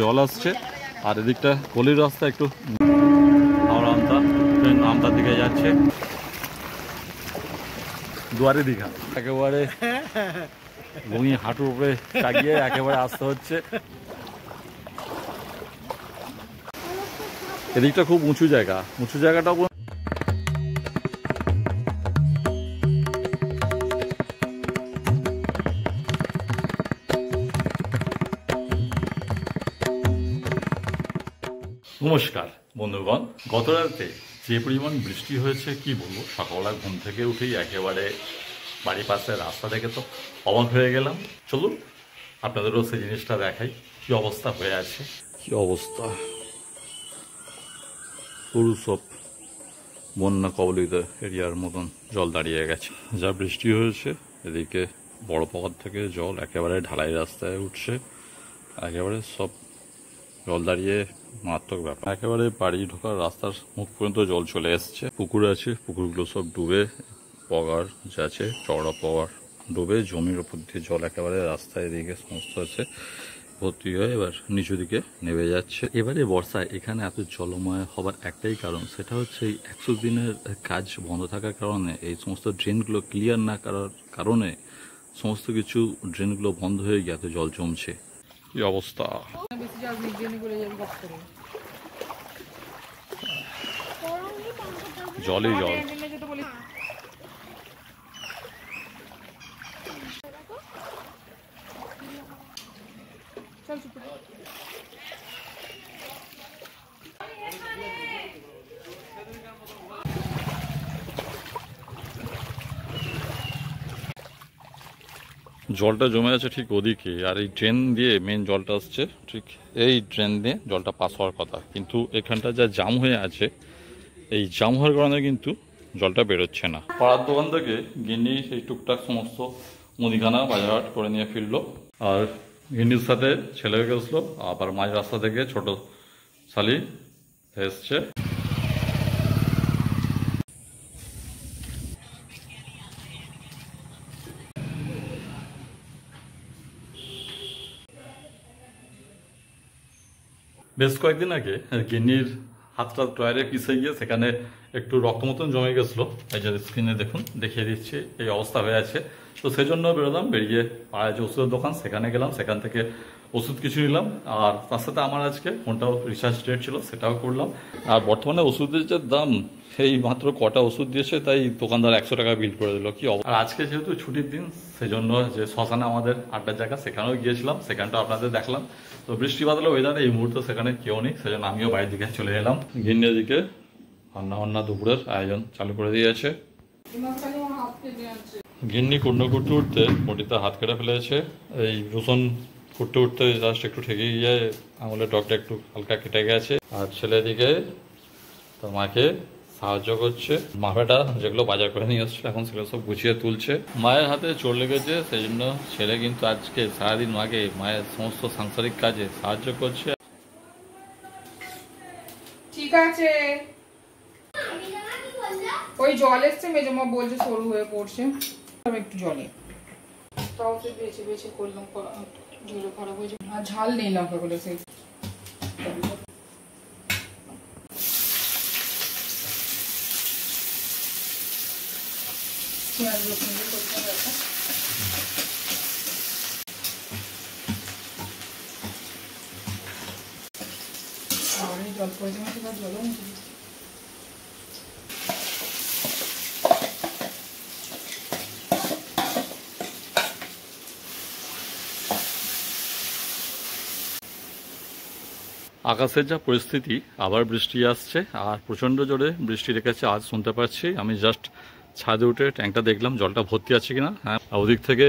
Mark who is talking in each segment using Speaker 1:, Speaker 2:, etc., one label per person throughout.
Speaker 1: জল আসছে। আর এদিকটা পলির রাস্তা একটু আমতা ট্রেন আমতার দিকে যাচ্ছে। দুয়ারে দীঘা একেবারে লুঙি হাঁটুর উপরে চাগিয়ে একেবারে আসতে হচ্ছে। এদিকটা খুব উঁচু জায়গা, উঁচু জায়গাটাও নমস্কার বন্ধুগণ, গত রাতে যে পরিমাণ বৃষ্টি হয়েছে কি বলবো। সকালবেলা ঘুম থেকে উঠেই একেবারে বাড়ির পাশে রাস্তা থেকে তো অবাক হয়ে গেলাম। চলুন আপনাদেরও সেই জিনিসটা দেখাই, কি অবস্থা হয়ে আছে। কি অবস্থা, পুরো সব বন্যা কবলিত এরিয়ার মতন জল দাঁড়িয়ে গেছে। যা বৃষ্টি হয়েছে এদিকে বড় পকর থেকে জল একেবারে ঢালাই রাস্তায় উঠছে, একেবারে সব জল দাঁড়িয়ে মারাত্মক ব্যাপার। একেবারে বাড়ি ঢোকার রাস্তার মুখ পর্যন্ত জল চলে এসছে। পুকুর আছে, পুকুরগুলো সব ডুবে, পগার যা আছে চওড়া পগার ডুবে, জমির ওপর দিয়ে জল একেবারে রাস্তায় এদিকে সমস্ত আছে ভর্তি হয়ে এবার নিচু দিকে নেমে যাচ্ছে। এবারে বর্ষায় এখানে এত জলময় হবার একটাই কারণ, সেটা হচ্ছে এই 100 দিনের কাজ বন্ধ থাকার কারণে, এই সমস্ত ড্রেনগুলো ক্লিয়ার না করার কারণে সমস্ত কিছু ড্রেনগুলো বন্ধ হয়ে গিয়ে এত জল জমছে। কি অবস্থা, জলই জল। জলটা জমে আছে ঠিক ওদিকে, আর এই ড্রেন দিয়ে মেন জলটা আসছে ঠিক এই ড্রেন দিয়ে জলটা পাস হওয়ার কথা, কিন্তু এখানটা যা জাম হয়ে আছে, এই জাম হওয়ার কারণে কিন্তু জলটা বেরোচ্ছে না। পাড়ার দোকান থেকে গিন্নি সেই টুকটাক সমস্ত মুদিখানা বাজারহাট করে নিয়ে ফিরলো, আর গিন্নির সাথে ছেলে গেছিলো, আবার মাঝ রাস্তা থেকে ছোট শালি এসছে। বেশ কয়েকদিন আগে গিন্নির হাতটা টয়ারে পিছিয়ে গিয়ে সেখানে একটু রক্ত মতন জমে গেছিলো। এই যে স্ক্রিনে দেখুন, দেখিয়ে দিচ্ছি এই অবস্থা হয়ে আছে। তো সেই জন্য বেরোলাম, বেরিয়ে পাড়ায় যে ওষুধের দোকান সেখানে গেলাম, সেখান থেকে ওষুধ কিছু নিলাম। আর তার সাথে আমার আজকে ফোনটাও রিচার্জ ডেট ছিল, সেটাও করলাম। আর বর্তমানে ওষুধের যে দাম, সেই মাত্র কটা ওষুধ দিয়েছে তাই দোকানদার 100 টাকা বিল করে দিল। কি আর আজকে যেহেতু ছুটির দিন, সেই জন্য যে শ্মশানে আমাদের আড্ডার জায়গা সেখানেও গিয়েছিলাম, সেখানটা আপনাদের দেখলাম। তো বৃষ্টি বাদল ওয়েদারে এই মুহূর্তে সেখানে কেউ নেই, সেজন্য আমিও বাড়ির দিকে চলে এলাম। গিন্নির দিকে রান্না দুপুরের আয়োজন চালু করে দিয়েছে। গিন্নি কুটনো কুটতে উঠতে পটিতে হাত কেটে ফেলেছে। এই রসুন কুটতে উঠতে জাস্ট একটু ঠেকে গিয়ে আঙুলের ডগটা একটু হালকা কেটে গেছে। আর ছেলেদিকে তার মাকে সাহায্য করছে, মাফাটা যেগুলো বাজার করে নিয়ে আসছে এখন সেগুলো সব গুছিয়ে তুলছে। মায়ের হাতে চোট লেগেছে, সেই জন্য ছেলে কিন্তু আজকে সারাদিন মাকে মায়ের সমস্ত সাংসারিক কাজে সাহায্য করছে।
Speaker 2: ঠিক আছে, ওই জল এসছে, মেজমা বলছে সরু হয়ে পড়ছে, একটু জলে তাও তো বেছে বেছে করলাম, ঝোলো খারাপ হয়েছে। আর ঝাল নেই লঙ্কাগুলো, সেই জল পড়েছে, জলও মুছে দিচ্ছি।
Speaker 1: আকাশের যা পরিস্থিতি, আবার বৃষ্টি আসছে, আর প্রচণ্ড জোরে বৃষ্টি রেখেছে আজ শুনতে পাচ্ছি। আমি জাস্ট ছাদে উঠে ট্যাঙ্কটা দেখলাম জলটা ভর্তি আছে কিনা। হ্যাঁ, ওদিক থেকে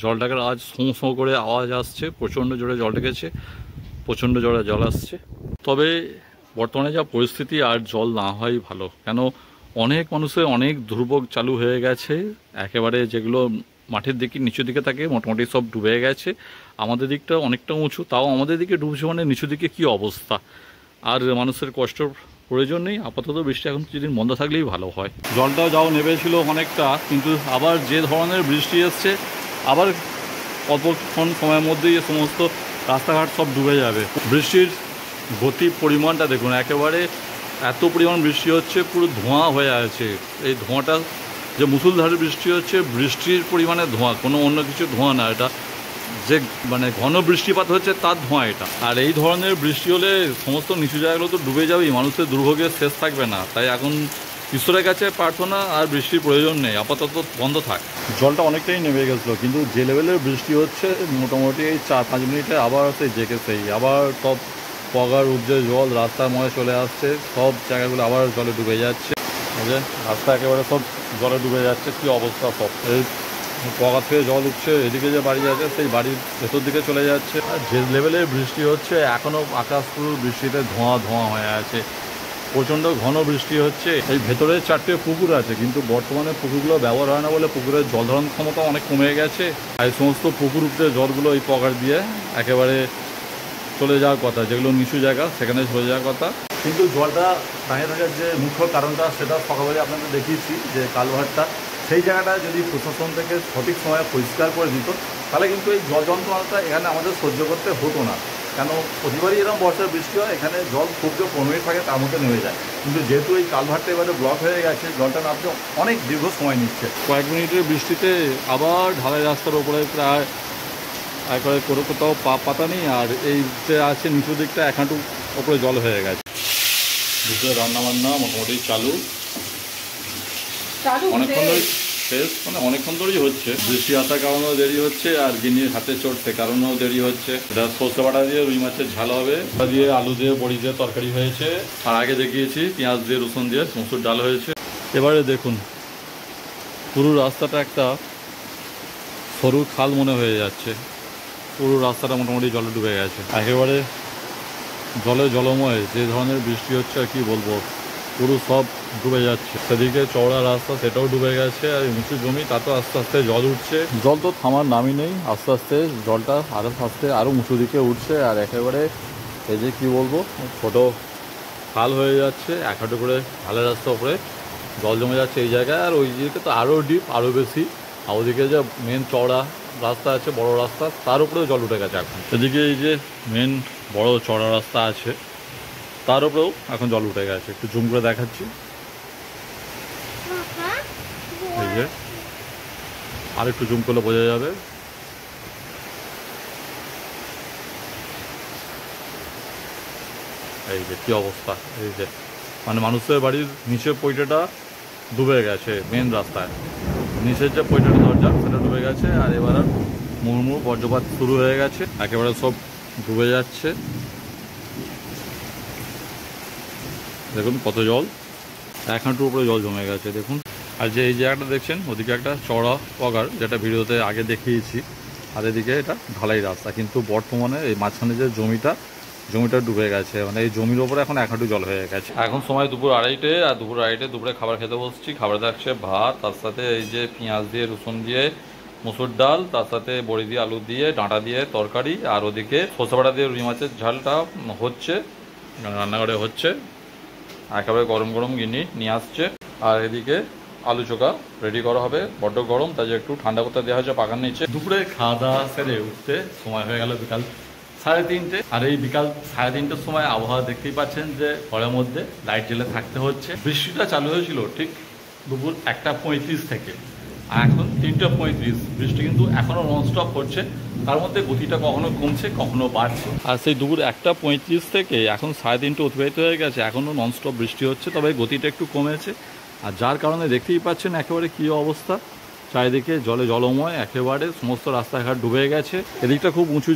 Speaker 1: জলটাকে আজ সোঁ সোঁ করে আওয়াজ আসছে, প্রচণ্ড জোরে জল রেখেছে, প্রচণ্ড জোরে জল আসছে। তবে বর্তমানে যা পরিস্থিতি, আর জল না হয় ভালো, কেন অনেক মানুষের অনেক দুর্ভোগ চালু হয়ে গেছে। একেবারে যেগুলো মাঠের দিকে নিচু দিকে থাকে মোটামুটি সব ডুবে গেছে। আমাদের দিকটা অনেকটা উঁচু, তাও আমাদের দিকে ডুবছে, মানে নিচু দিকে কি অবস্থা। আর মানুষের কষ্টর প্রয়োজন নেই, আপাতত বৃষ্টি এখন কিছুদিন বন্ধ থাকলেই ভালো হয়। জলটাও যাও নেমেছিল অনেকটা, কিন্তু আবার যে ধরনের বৃষ্টি এসছে, আবার কতক্ষণ সময়ের মধ্যেই সমস্ত রাস্তাঘাট সব ডুবে যাবে। বৃষ্টির গতি পরিমাণটা দেখুন, একেবারে এত পরিমাণ বৃষ্টি হচ্ছে, পুরো ধোঁয়া হয়ে আছে। এই ধোঁয়াটা যে মুষলধারে বৃষ্টি হচ্ছে, বৃষ্টির পরিমাণে ধোঁয়া, কোনো অন্য কিছু ধোঁয়া না, এটা যে মানে ঘন বৃষ্টিপাত হচ্ছে তার ধোঁয়া এটা। আর এই ধরনের বৃষ্টি হলে সমস্ত নিচু জায়গাগুলো তো ডুবে যাবেই, মানুষের দুর্ভোগের শেষ থাকবে না। তাই এখন ঈশ্বরের কাছে প্রার্থনা, আর বৃষ্টির প্রয়োজন নেই, আপাতত বন্ধ থাক। জলটা অনেকটাই নেমে গেছিলো, কিন্তু যে লেভেলের বৃষ্টি হচ্ছে মোটামুটি এই 4-5 মিনিটে আবার সেই আবার সব পগার উপজে জল রাস্তার মধ্যে চলে আসছে, সব জায়গাগুলো আবার জলে ডুবে যাচ্ছে। রাস্তা একেবারে সব জলে ডুবে যাচ্ছে, কী অবস্থা সব। এই পগার থেকে জল উঠছে, এদিকে যে বাড়ি আছে সেই বাড়ির ভেতর দিকে চলে যাচ্ছে। আর যে লেভেলের বৃষ্টি হচ্ছে, এখনও আকাশ পুরো বৃষ্টিতে ধোঁয়া ধোঁয়া হয়ে আছে, প্রচণ্ড ঘন বৃষ্টি হচ্ছে। এই ভেতরে 4টে পুকুর আছে, কিন্তু বর্তমানে পুকুরগুলো ব্যবহার হয় না বলে পুকুরের জল ধারণ ক্ষমতা অনেক কমে গেছে। আর এই সমস্ত পুকুর উপরে জলগুলো এই পগার দিয়ে একেবারে চলে যাওয়ার কথা, যেগুলো নিচু জায়গা সেখানে চলে যাওয়ার কথা। কিন্তু জলটা দাঁড়িয়ে থাকার যে মুখ্য কারণটা সেটা সকালবেলা আপনাদের দেখিয়েছি, যে কালভার্টটা সেই জায়গাটা যদি প্রশাসন থেকে সঠিক সময়ে পরিষ্কার করে দিত, তাহলে কিন্তু এই জল যন্ত্রণাটা এখানে আমাদের সহ্য করতে হতো না। কেন প্রতিবারই এরকম বর্ষার বৃষ্টি হয়, এখানে জল খুব যে 15 মিনিট থাকে তার মধ্যে নেমে যায়, কিন্তু যেহেতু এই কালভার্টটা এবারে ব্লক হয়ে গেছে, জলটা নামতে অনেক দীর্ঘ সময় নিচ্ছে। কয়েক মিনিটের বৃষ্টিতে আবার ঢালাই রাস্তার ওপরে প্রায় একবারে কোনো কোথাও পাতা নেই, আর এই যে আছে নিচু দিকটা 1 হাঁটু ওপরে জল হয়ে গেছে। দুপুরে রান্নাবান্না মোটামুটি চালু, অনেকক্ষণ ধরে শেষ, মানে অনেকক্ষণ ধরেই হচ্ছে। বৃষ্টি আসার কারণেও দেরি হচ্ছে, আর গিনির হাতে চড়তে কারণেও দেরি হচ্ছে। এটা সর্ষে বাটা দিয়ে রুই মাছের ঝাল হবে, দিয়ে আলু দিয়ে বড়ি দিয়ে তরকারি হয়েছে, আর আগে দেখিয়েছি পেঁয়াজ দিয়ে রসুন দিয়ে মসুর ডাল হয়েছে। এবারে দেখুন পুরো রাস্তাটা একটা সরু খাল মনে হয়ে যাচ্ছে, পুরো রাস্তাটা মোটামুটি জলে ডুবে গেছে, একেবারে জলে জলময়। যে ধরনের বৃষ্টি হচ্ছে আর কি বলবো, পুরো সব ডুবে যাচ্ছে। সেদিকে চওড়া রাস্তা সেটাও ডুবে গেছে, আর নিচু জমি তাতেও আস্তে আস্তে জল উঠছে। জল তো থামার নামই নেই, আস্তে আস্তে জলটা আরও উঁচু দিকে উঠছে। আর একেবারে এই যে কী বলবো, ছোটো খাল হয়ে যাচ্ছে, 1 হাঁটু করে খালের রাস্তা উপরে জল জমে যাচ্ছে এই জায়গায়। আর ওই দিকে তো আরও ডিপ, আরও বেশি। আর ওদিকে যে মেন চওড়া রাস্তা আছে, বড় রাস্তা, তার উপরেও জল উঠে গেছে এখন। এদিকে এই যে মেন বড় চওড়া রাস্তা আছে, তার উপরেও এখন জল উঠে গেছে। একটু জুম করে দেখাচ্ছি, এই যে আর একটু জুম করলে বোঝা যাবে। এই যে কি অবস্থা, এই যে মানে মানুষের বাড়ির নিচের পৈটাটা ডুবে গেছে, মেন রাস্তায় নিচের যে পৈটাটা দরজা সেটা ডুবে গেছে। আর এবার মুড়মুড় বজ্রপাত শুরু হয়ে গেছে, একেবারে সব ডুবে যাচ্ছে। দেখুন কত জল, 1 হাঁটুর উপরে জল জমে গেছে দেখুন। আর যে এই জায়গাটা দেখছেন, ওদিকে একটা চওড়া পগার, যেটা ভিডিওতে আগে দেখিয়েছি, আর এদিকে এটা ঢালাই রাস্তা। কিন্তু বর্তমানে এই মাঝখানে যে জমিটা ডুবে গেছে, মানে এই জমির ওপরে এখন 1 হাঁটু জল হয়ে গেছে। এখন সময় দুপুর 2:30, আর দুপুরে খাবার খেতে বসছি। খাবার থাকছে ভাত, তার সাথে এই যে পেঁয়াজ দিয়ে রসুন দিয়ে মসুর ডাল, তার সাথে বড়ি দিয়ে আলু দিয়ে ডাঁটা দিয়ে তরকারি, আর ওদিকে সর্ষে বাটা দিয়ে রুই মাছের ঝালটা হচ্ছে, রান্নাঘরে হচ্ছে। একেবারে গরম গরম গিনি নিয়ে আসছে। আর এদিকে আলু চোখা রেডি করা হবে, বড্ড গরম, তাই একটু ঠান্ডা করতে দেওয়া হয়েছে পাকার নিচে। দুপুরে খাওয়া দাওয়া সেরে উঠতে সময় হয়ে গেল বিকাল 3:30। আর এই বিকাল 3:30টার সময় আবহাওয়া দেখতেই পাচ্ছেন যে ঘরের মধ্যে লাইট জ্বেলে থাকতে হচ্ছে। বৃষ্টিটা চালু হয়েছিল ঠিক দুপুর 1:35 থেকে, আর এখন 3:35। বৃষ্টি কিন্তু এখনও ননস্টপ হচ্ছে, তার মধ্যে গতিটা কখনো কমছে কখনো বাড়ছে। আর সেই দুপুর 1:35 থেকে এখন 3:30 অতিবাহিত হয়ে গেছে, এখনও ননস্টপ বৃষ্টি হচ্ছে, তবে গতিটা একটু কমেছে। আর যার কারণে দেখতেই পাচ্ছেন একেবারে কী অবস্থা, চারিদিকে জলে জলময়, একেবারে সমস্ত রাস্তাঘাট ডুবে গেছে। এদিকটা খুব উঁচু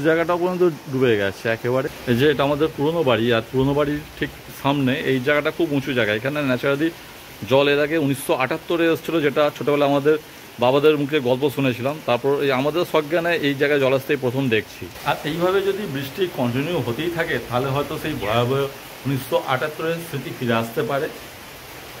Speaker 1: জায়গাটাও পর্যন্ত ডুবে গেছে একেবারে। এই যে এটা আমাদের পুরনো বাড়ি, আর পুরনো বাড়ির ঠিক সামনে এই জায়গাটা খুব উঁচু জায়গা। এখানে ন্যাচারালি জল এর আগে 1978-এ এসেছিলো, যেটা ছোটোবেলা আমাদের বাবাদের মুখে গল্প শুনেছিলাম। তারপর এই আমাদের সজ্ঞানে এই জায়গায় জল আসতেই প্রথম দেখছি। আর এইভাবে যদি বৃষ্টি কন্টিনিউ হতেই থাকে, তাহলে হয়তো সেই ভয়াবহ 1978-এর স্মৃতি ফিরে আসতে পারে।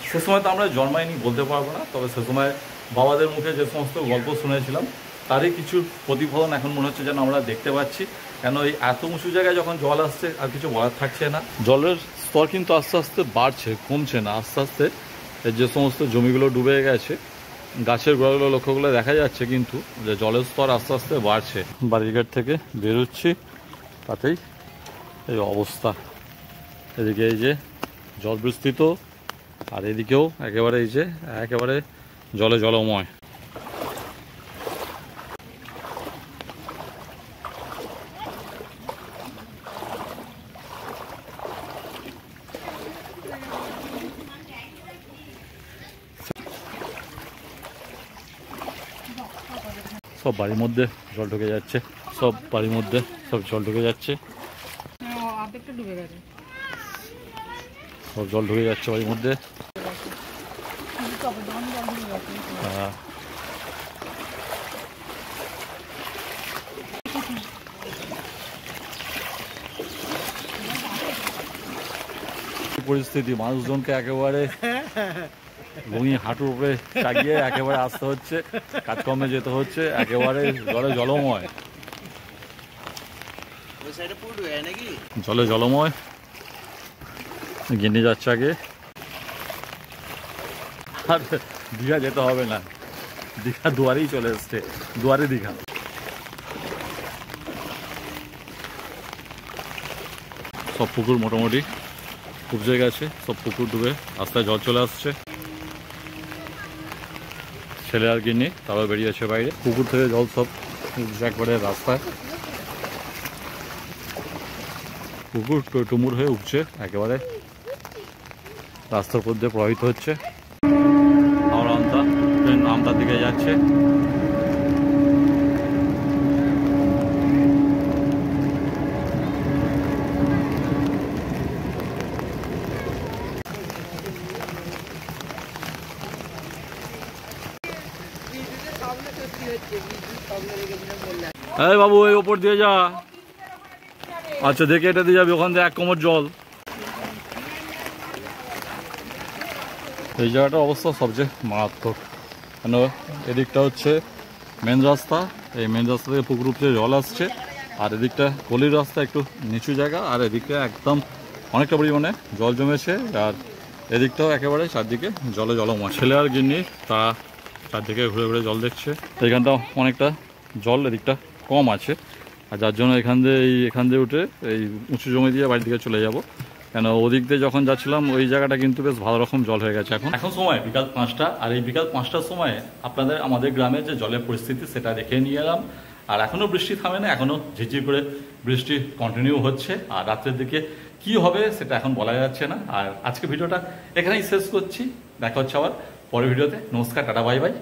Speaker 1: সে সময় তো আমরা জন্মাইনি, বলতে পারবো না, তবে সে সময় বাবাদের মুখে যে সমস্ত গল্প শুনেছিলাম তারই কিছু প্রতিফলন এখন মনে হচ্ছে যেন আমরা দেখতে পাচ্ছি। কেন এই এত উঁচু জায়গায় যখন জল আসছে আর কিছু বলার থাকছে না। জলের স্তর কিন্তু আস্তে আস্তে বাড়ছে, কমছে না। আস্তে আস্তে যে সমস্ত জমিগুলো ডুবে গেছে গাছের গোড়াগুলো লক্ষ্য করলে দেখা যাচ্ছে কিন্তু যে জলের স্তর আস্তে আস্তে বাড়ছে। বাড়িঘাট থেকে বেরোচ্ছি, তাতেই এই অবস্থা। এদিকে এই যে জল বিস্তৃত, আর এদিকেও একেবারে এই যে একেবারে জলে জলময়। সব বাড়ির মধ্যে জল ঢুকে যাচ্ছে, সব বাড়ির মধ্যে সব জল ঢুকে যাচ্ছে,
Speaker 2: ডুবে গেছে,
Speaker 1: সব জল ঢুকে যাচ্ছে বাড়ির মধ্যে। পরিস্থিতি, মানুষজনকে একেবারে লুঙি হাঁটুর উপরে চাগিয়ে একেবারে আসতে হচ্ছে, কাজকর্মে যেতে হচ্ছে, একেবারে জলে জলময়, জলে জলময়। গিন্নি যাচ্ছে আগে। আর দীঘা যেতে হবে না, দীঘা দুয়ারেই চলে এসছে, দুয়ারে দীঘা। সব পুকুর মোটামুটি উপজে গেছে, সব পুকুর ডুবে রাস্তায় জল চলে আসছে। ছেলে আর গিন্নি তারপর বেরিয়েছে বাইরে, পুকুর থেকে জল সব একবারে রাস্তায়, পুকুর টুমুর হয়ে উঠছে, একেবারে রাস্তার উপর দিয়ে প্রবাহিত হচ্ছে। আমতার দিকে যাচ্ছে। এই বাবু, এই ওপর দিয়ে যা। আচ্ছা, দেখে এটা দিয়ে যাবি, ওখান থেকে 1 কোমর জল। এই জায়গাটার অবস্থা সবচেয়ে মারাত্মক, কেন এদিকটা হচ্ছে মেন রাস্তা, এই মেন রাস্তা থেকে পুকুর উপরে জল আসছে, আর এদিকটা গলির রাস্তা একটু নিচু জায়গা, আর এদিকটা একদম অনেকটা পরিমাণে জল জমেছে, আর এদিকটাও একেবারে চারদিকে জলে জলময়। ছেলে আর গিন্নি তারা চারদিকে ঘুরে ঘুরে জল দেখছে। এইখানটা অনেকটা জল এদিকটা কম আছে, আর যার জন্য এখান দিয়ে উঠে এই উঁচু জমি দিয়ে বাড়ির দিকে চলে যাব, কেন ওদিক দিয়ে যখন যাচ্ছিলাম ওই জায়গাটা কিন্তু বেশ ভালো রকম জল হয়ে গেছে। এখন সময় বিকাল 5টা, আর এই বিকাল 5টার সময় আপনাদের আমাদের গ্রামে যে জলের পরিস্থিতি সেটা দেখে নিয়ে এলাম। আর এখনও বৃষ্টি থামে না, এখনও ঝিরঝির করে বৃষ্টি কন্টিনিউ হচ্ছে, আর রাত্রের দিকে কি হবে সেটা এখন বলা যাচ্ছে না। আর আজকে ভিডিওটা এখানেই শেষ করছি, দেখা হচ্ছে আবার পরের ভিডিওতে। নমস্কার, টাটা, বাই বাই।